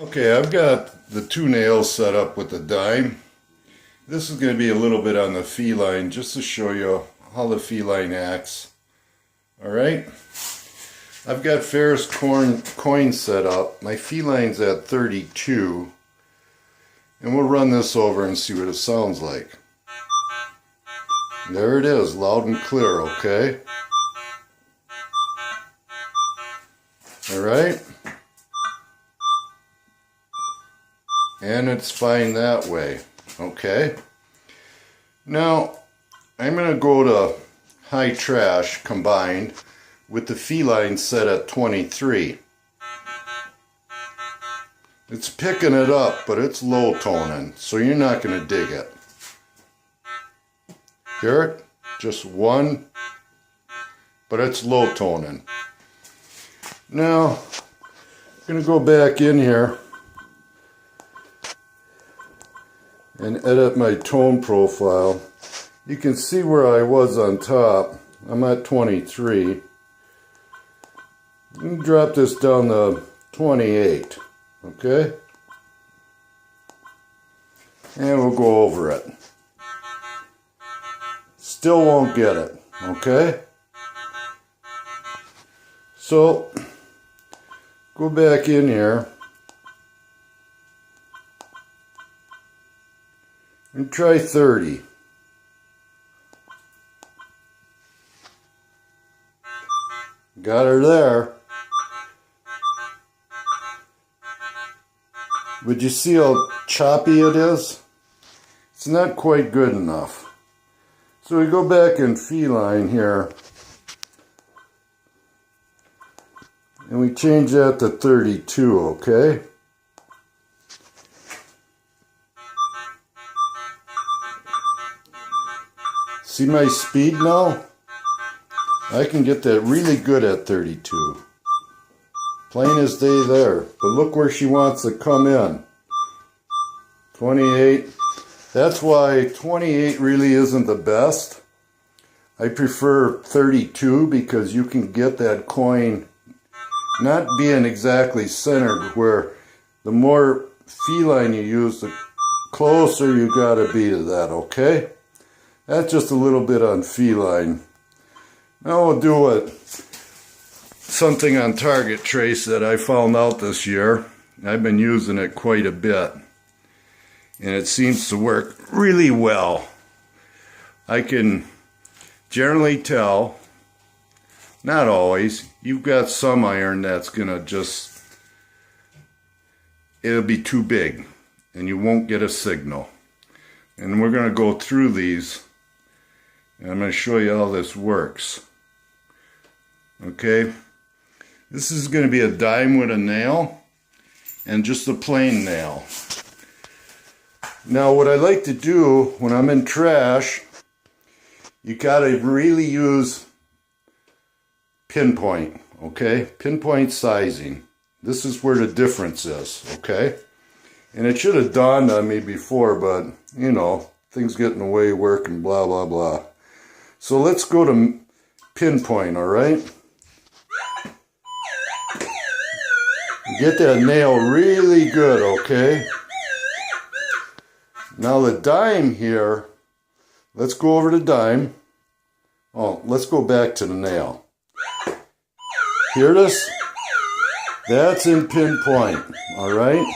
Okay, I've got the two nails set up with the dime. This is going to be a little bit on the feline just to show you how the feline acts. Alright, I've got Ferris coin set up. My feline's at 32. And we'll run this over and see what it sounds like. There it is, loud and clear, okay? Alright? And it's fine that way, okay? Now, I'm going to go to high trash combined with the feline set at 23. It's picking it up, but it's low toning, so you're not going to dig it. Hear it? Just one, but it's low toning. Now, I'm going to go back in here and edit my tone profile. You can see where I was on top. I'm at 23. I'm drop this down to 28. Okay? And we'll go over it. Still won't get it. Okay? So, go back in here and try 30. Got her there. Would you see how choppy it is? It's not quite good enough. So we go back in feline here. And we change that to 32, okay? See my speed now? I can get that really good at 32. Plain as day there. But look where she wants to come in. 28. That's why 28 really isn't the best. I prefer 32 because you can get that coin not being exactly centered, where the more feline you use, the closer you gotta be to that, okay? That's just a little bit on feline. Now we'll do something on target trace that I found out this year. I've been using it quite a bit, and it seems to work really well. I can generally tell, not always, you've got some iron that's gonna just, it'll be too big and you won't get a signal. And we're gonna go through these and I'm gonna show you how this works. Okay, this is going to be a dime with a nail and just a plain nail. Now what I like to do when I'm in trash, you gotta really use pinpoint, okay? Pinpoint sizing. This is where the difference is, okay? And it should have dawned on me before, but you know, things get in the way, work and blah blah blah. So let's go to pinpoint, alright? Get that nail really good, okay? Now the dime here, let's go over to dime. Oh, let's go back to the nail. Hear this? That's in pinpoint, alright?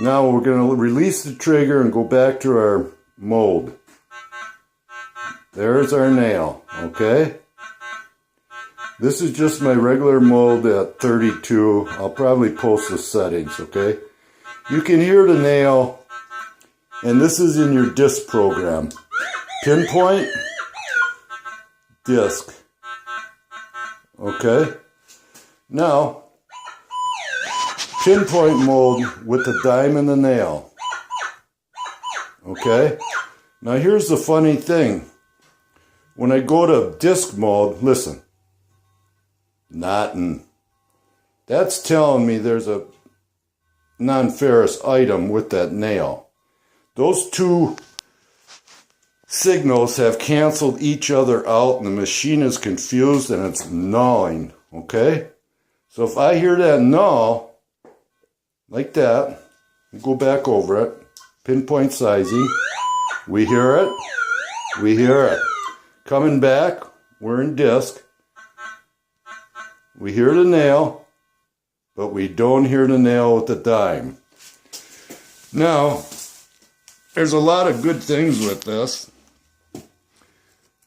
Now we're going to release the trigger and go back to our mold. There's our nail, okay? This is just my regular mold at 32. I'll probably post the settings, okay? You can hear the nail, and this is in your disc program. Pinpoint, disc. Okay? Now, pinpoint mold with the dime and the nail. Okay? Now here's the funny thing. When I go to disc mode, listen. Nothing. That's telling me there's a non-ferrous item with that nail. Those two signals have canceled each other out and the machine is confused and it's gnawing, okay? So if I hear that gnaw, like that. Go back over it. Pinpoint sizing. We hear it. We hear it. Coming back. We're in disc. We hear the nail, but we don't hear the nail with the dime. Now, there's a lot of good things with this.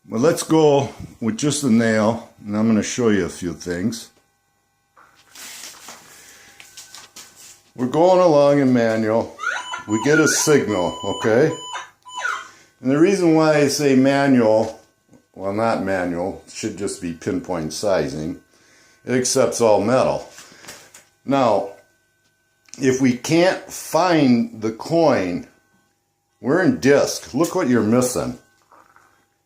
But let's go with just the nail, and I'm going to show you a few things. We're going along in manual. We get a signal, okay? And the reason why I say manual, well, not manual, it should just be pinpoint sizing. It accepts all metal. Now, if we can't find the coin, we're in disc. Look what you're missing.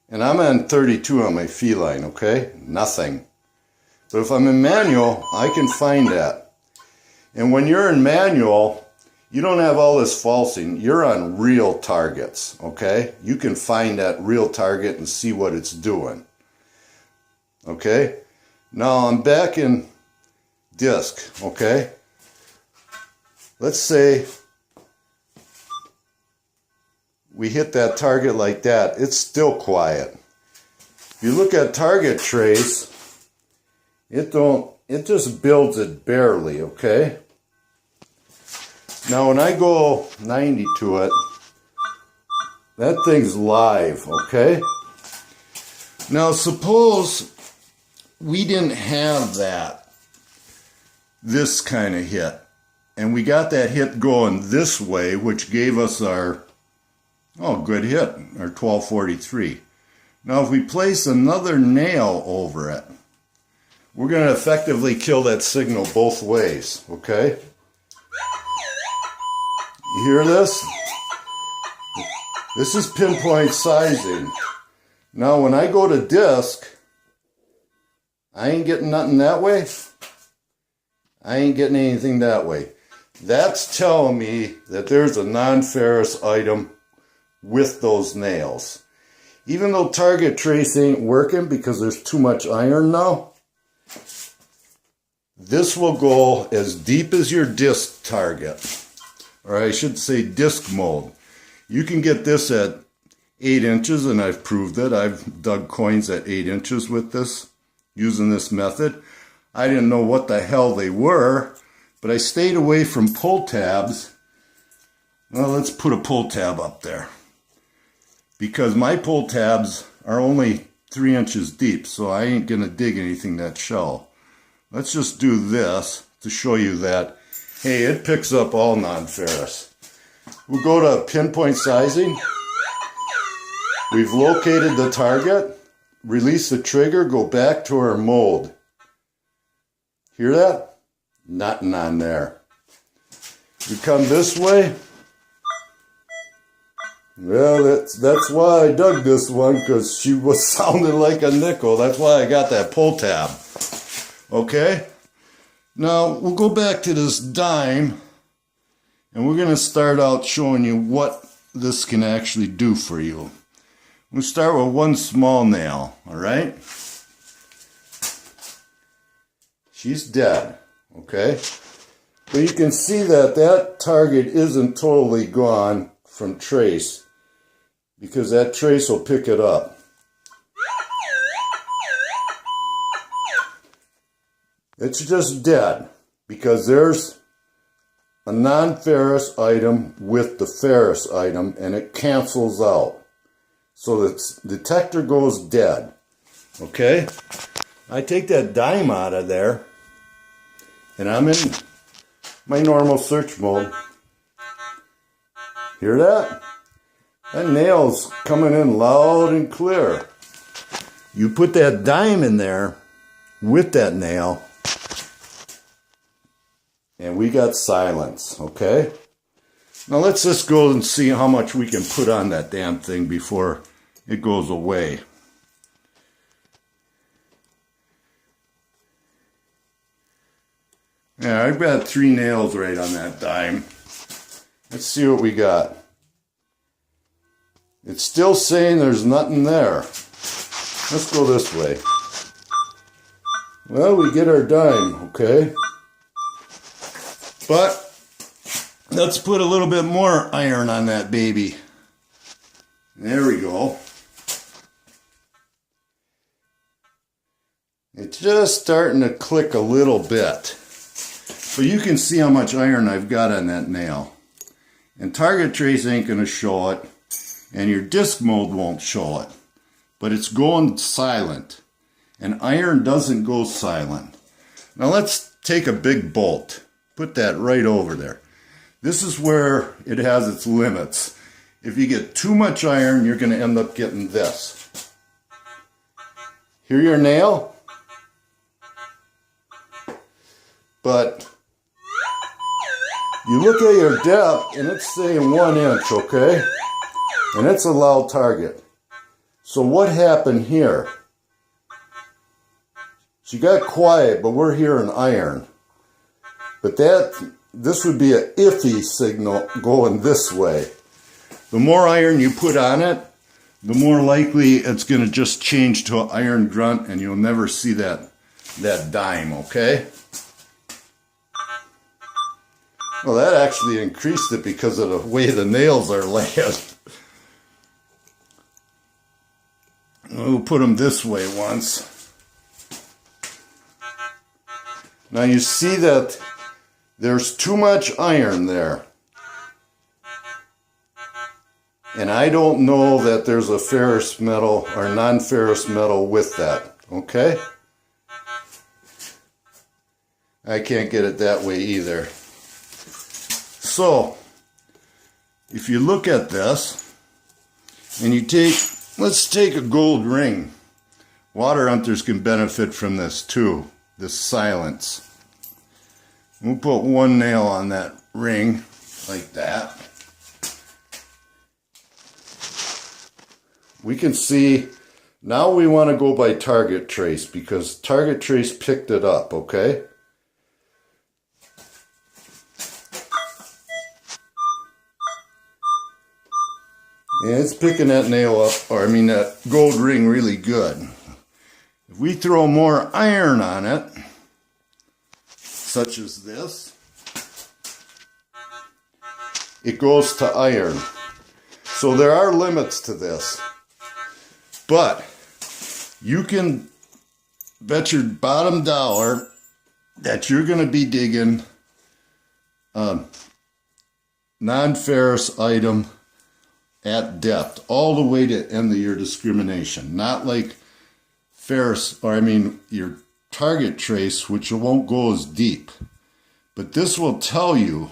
And I'm on 32 on my feline, okay? Nothing. But if I'm in manual, I can find that. And when you're in manual, you don't have all this falsing. You're on real targets, okay? You can find that real target and see what it's doing. Okay? Now I'm back in disc, okay? Let's say we hit that target like that. It's still quiet. If you look at target trace, it just builds it barely, okay? Now when I go 90 to it, that thing's live, okay? Now suppose we didn't have this kind of hit, and we got that hit going this way, which gave us our, good hit, our 1243. Now if we place another nail over it, we're going to effectively kill that signal both ways, okay? You hear this? This is pinpoint sizing. Now when I go to disc, I ain't getting nothing that way. I ain't getting anything that way. That's telling me that there's a non-ferrous item with those nails. Even though target trace ain't working because there's too much iron now, this will go as deep as your disc target. Or I should say disc mode. You can get this at 8 inches, and I've proved it. I've dug coins at 8 inches with this, using this method. I didn't know what the hell they were, but I stayed away from pull tabs. Well, let's put a pull tab up there. Because my pull tabs are only 3 inches deep, so I ain't going to dig anything that shallow. Let's just do this to show you that, hey, it picks up all non-ferrous. We'll go to pinpoint sizing. We've located the target. Release the trigger, go back to our mold. Hear that? Nothing on there. We come this way. Well, that's why I dug this one, because she was sounding like a nickel. That's why I got that pull tab. Okay? Now, we'll go back to this dime, and we're going to start out showing you what this can actually do for you. We'll start with one small nail, all right? She's dead, okay? But you can see that that target isn't totally gone from trace, because that trace will pick it up. It's just dead because there's a non-ferrous item with the ferrous item, and it cancels out. So the detector goes dead. Okay? I take that dime out of there, and I'm in my normal search mode. Hear that? That nail's coming in loud and clear. You put that dime in there with that nail, and we got silence, okay? Now let's just go and see how much we can put on that damn thing before it goes away. Yeah, I've got 3 nails right on that dime. Let's see what we got. It's still saying there's nothing there. Let's go this way. Well, we get our dime, okay? But let's put a little bit more iron on that baby. There we go. It's just starting to click a little bit. But you can see how much iron I've got on that nail. And target trace ain't going to show it. And your disc mold won't show it. But it's going silent. And iron doesn't go silent. Now let's take a big bolt. Put that right over there. This is where it has its limits. If you get too much iron, you're going to end up getting this. Hear your nail? But you look at your depth and it's saying 1 inch, okay? And it's a loud target. So what happened here? She got quiet, but we're hearing iron. But this would be an iffy signal going this way. The more iron you put on it, the more likely it's going to just change to an iron grunt and you'll never see that dime, okay? Well, that actually increased it because of the way the nails are laying. We'll put them this way once. Now you see that there's too much iron there. And I don't know that there's a ferrous metal or non-ferrous metal with that, okay? I can't get it that way either. So, if you look at this, and you take, let's take a gold ring. Water hunters can benefit from this too, this silence. We'll put 1 nail on that ring, like that. We can see, now we want to go by target trace, because target trace picked it up, okay? And it's picking that nail up, or I mean that gold ring really good. If we throw more iron on it, such as this, it goes to iron. So there are limits to this. But you can bet your bottom dollar that you're going to be digging a non-ferrous item at depth, all the way to end of your discrimination. Not like ferrous, or I mean your target trace, which won't go as deep. But this will tell you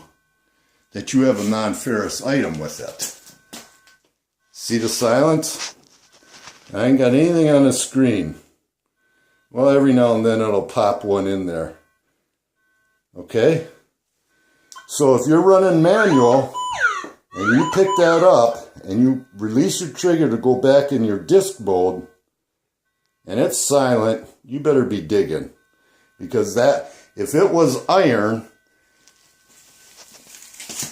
that you have a non-ferrous item with it. See the silence? I ain't got anything on the screen. Well, every now and then it'll pop one in there. Okay? So if you're running manual, and you pick that up, and you release your trigger to go back in your disc mode, and it's silent, you better be digging. Because that, if it was iron,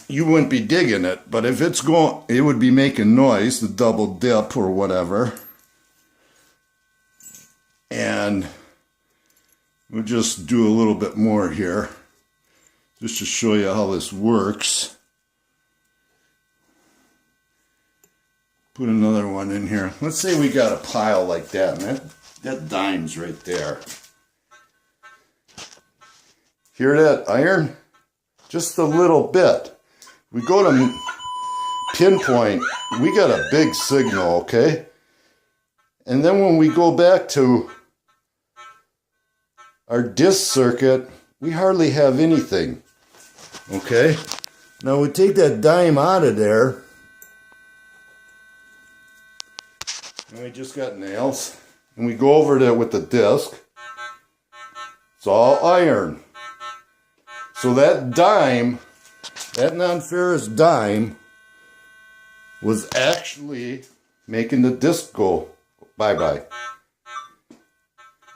you wouldn't be digging it. But if it's going, it would be making noise, the double dip or whatever. And we'll just do a little bit more here, just to show you how this works. Put another one in here. Let's say we got a pile like that, and that dime's right there. Hear that iron? Just a little bit. We go to pinpoint, we got a big signal, okay? And then when we go back to our disc circuit, we hardly have anything, okay? Now we take that dime out of there, and we just got nails, and we go over there with the disc. It's all iron. So that dime, that non-ferrous dime, was actually making the disc go bye-bye.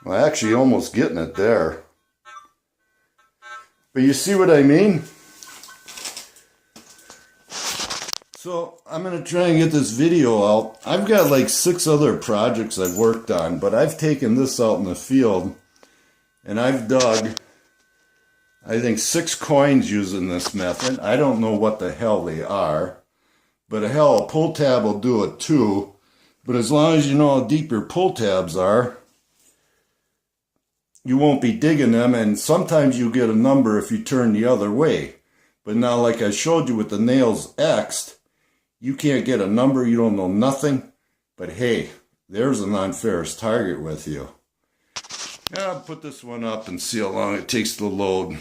Well, actually almost getting it there. But you see what I mean? So I'm going to try and get this video out. I've got like 6 other projects I've worked on, but I've taken this out in the field and I've dug I think 6 coins using this method. I don't know what the hell they are, but hell, a pull tab will do it too. But as long as you know how deep your pull tabs are, you won't be digging them, and sometimes you get a number if you turn the other way. But now, like I showed you with the nails X'd, you can't get a number, you don't know nothing. But hey, there's a non-ferrous target with you. I'll put this one up and see how long it takes to load.